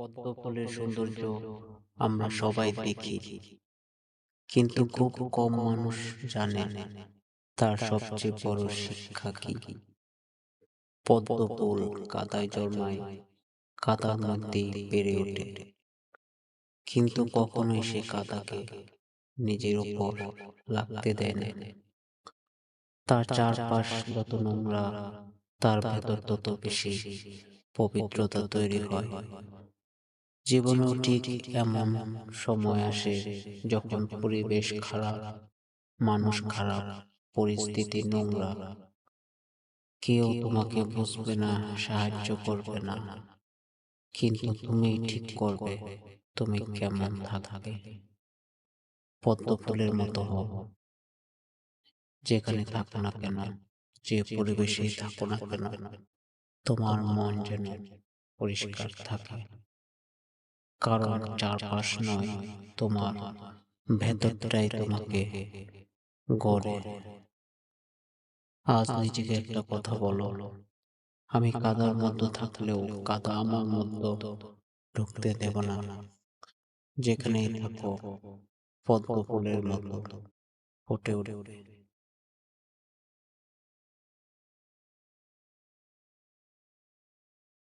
পদ্ম ফুলের সৌন্দর্য আমরা সবাই দেখি, কিন্তু খুব কম মানুষ জানে তার সবচেয়ে বড় শিক্ষা কি। পদ্ম ফুল কাদায় জন্মায়, কাদার মধ্যেই বেড়ে ওঠে, কিন্তু কখনোই সে কাদাকে নিজের উপর লাগতে দেয় না। তার চারপাশ যত নোংরা, তার ভেতর তত বেশি পবিত্রতা তৈরি হয়। জীবনেও ঠিক এমন সময় আসে যখন পরিবেশ খারাপ, মানুষ খারাপ, পরিস্থিতি নোংরা, কেউ তোমাকে বুঝবে না, সাহায্য করবে না, কিন্তু তুমি ঠিক করবে তুমি কেমন থাকবে। পদ্ম ফুলের মতো হও, যেখানে থাকো না কেন, যে পরিবেশেই থাকো না কেন, তোমার মন যেন পরিষ্কার থাকে, কারণ চারপাশ নয়, তোমার ভেতরটাই তোমাকে গড়ে। আজ নিজেকে একটা কথা বলো, আমি কাদার মধ্যে থাকলেও কাদা আমার মধ্যে ঢুকতে দেব না। যেখানেই থাকো, পদ্ম ফুলের মতো ফুটে উঠে।